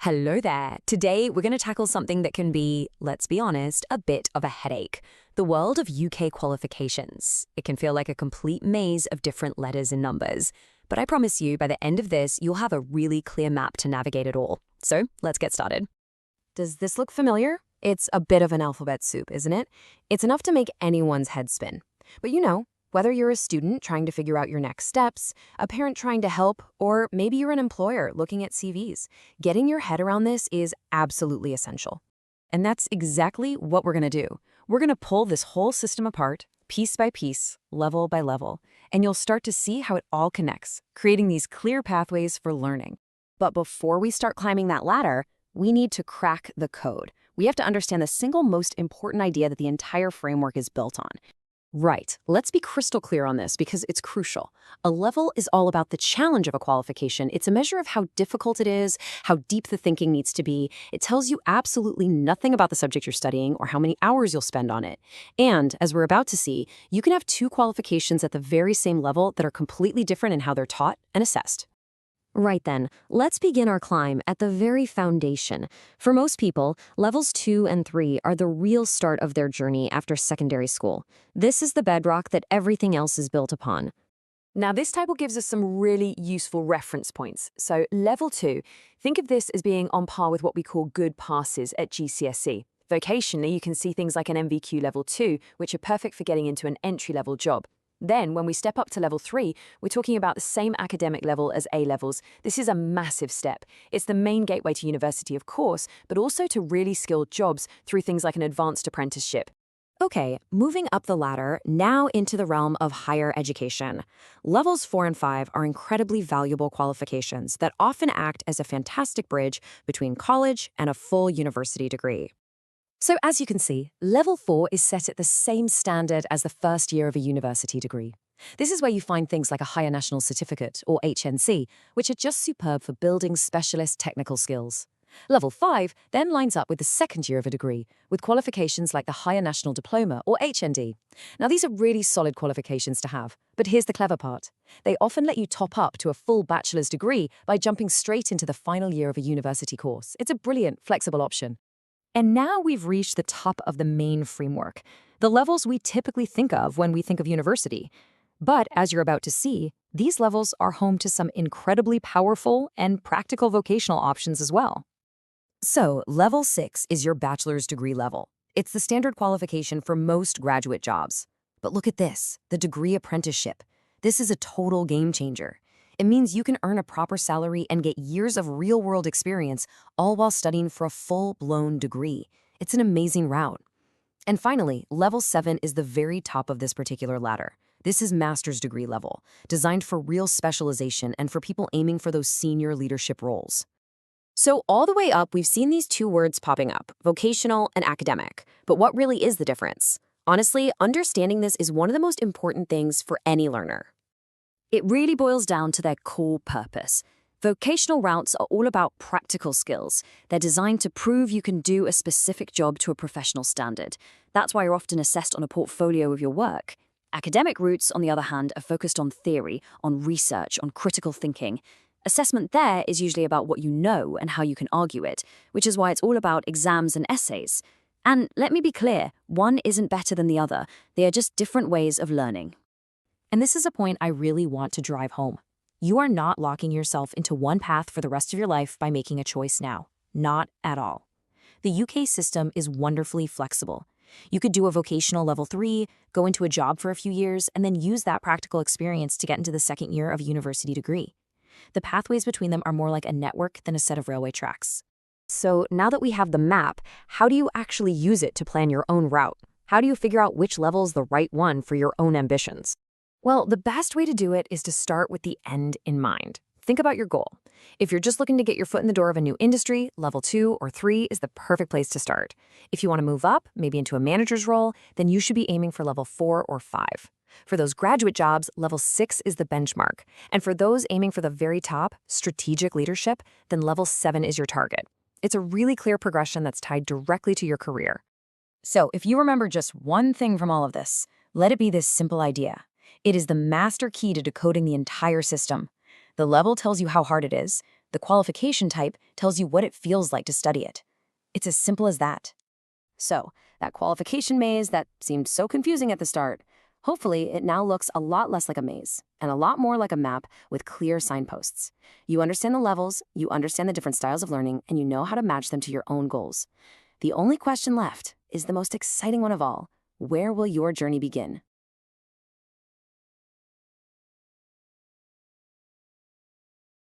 Hello there. Today, we're going to tackle something that can be, let's be honest, a bit of a headache. The world of UK qualifications. It can feel like a complete maze of different letters and numbers. But I promise you, by the end of this, you'll have a really clear map to navigate it all. So, let's get started. Does this look familiar? It's a bit of an alphabet soup, isn't it? It's enough to make anyone's head spin. But whether you're a student trying to figure out your next steps, a parent trying to help, or maybe you're an employer looking at CVs, getting your head around this is absolutely essential. And that's exactly what we're going to do. We're going to pull this whole system apart, piece by piece, level by level, and you'll start to see how it all connects, creating these clear pathways for learning. But before we start climbing that ladder, we need to crack the code. We have to understand the single most important idea that the entire framework is built on. Right. Let's be crystal clear on this because it's crucial. A level is all about the challenge of a qualification. It's a measure of how difficult it is, how deep the thinking needs to be. It tells you absolutely nothing about the subject you're studying or how many hours you'll spend on it. And, as we're about to see, you can have two qualifications at the very same level that are completely different in how they're taught and assessed. Right then, let's begin our climb at the very foundation. For most people, levels 2 and 3 are the real start of their journey after secondary school. This is the bedrock that everything else is built upon. Now, this table gives us some really useful reference points. So, level 2, think of this as being on par with what we call good passes at GCSE. Vocationally, you can see things like an MVQ level 2, which are perfect for getting into an entry-level job. Then, when we step up to level 3, we're talking about the same academic level as A Levels. This is a massive step. It's the main gateway to university, of course, but also to really skilled jobs through things like an advanced apprenticeship. Okay, moving up the ladder, now into the realm of higher education. Levels 4 and 5 are incredibly valuable qualifications that often act as a fantastic bridge between college and a full university degree. So as you can see, level 4 is set at the same standard as the first year of a university degree. This is where you find things like a Higher National Certificate, or HNC, which are just superb for building specialist technical skills. Level 5 then lines up with the second year of a degree, with qualifications like the Higher National Diploma, or HND. Now these are really solid qualifications to have, but here's the clever part. They often let you top up to a full bachelor's degree by jumping straight into the final year of a university course. It's a brilliant, flexible option. And now we've reached the top of the main framework, the levels we typically think of when we think of university. But as you're about to see, these levels are home to some incredibly powerful and practical vocational options as well. So, level 6 is your bachelor's degree level. It's the standard qualification for most graduate jobs. But look at this, the degree apprenticeship. This is a total game changer. It means you can earn a proper salary and get years of real-world experience, all while studying for a full-blown degree. It's an amazing route. And finally, level 7 is the very top of this particular ladder. This is master's degree level, designed for real specialization and for people aiming for those senior leadership roles. So all the way up, we've seen these two words popping up, vocational and academic. But what really is the difference? Honestly, understanding this is one of the most important things for any learner. It really boils down to their core purpose. Vocational routes are all about practical skills. They're designed to prove you can do a specific job to a professional standard. That's why you're often assessed on a portfolio of your work. Academic routes, on the other hand, are focused on theory, on research, on critical thinking. Assessment there is usually about what you know and how you can argue it, which is why it's all about exams and essays. And let me be clear, one isn't better than the other. They are just different ways of learning. And this is a point I really want to drive home. You are not locking yourself into one path for the rest of your life by making a choice now. Not at all. The UK system is wonderfully flexible. You could do a vocational level 3, go into a job for a few years, and then use that practical experience to get into the second year of a university degree. The pathways between them are more like a network than a set of railway tracks. So now that we have the map, how do you actually use it to plan your own route? How do you figure out which level is the right one for your own ambitions? Well, the best way to do it is to start with the end in mind. Think about your goal. If you're just looking to get your foot in the door of a new industry, level 2 or 3 is the perfect place to start. If you want to move up, maybe into a manager's role, then you should be aiming for level 4 or 5. For those graduate jobs, level 6 is the benchmark. And for those aiming for the very top, strategic leadership, then level 7 is your target. It's a really clear progression that's tied directly to your career. So if you remember just one thing from all of this, let it be this simple idea. It is the master key to decoding the entire system. The level tells you how hard it is. The qualification type tells you what it feels like to study it. It's as simple as that. So, that qualification maze that seemed so confusing at the start, hopefully it now looks a lot less like a maze and a lot more like a map with clear signposts. You understand the levels, you understand the different styles of learning, and you know how to match them to your own goals. The only question left is the most exciting one of all. Where will your journey begin?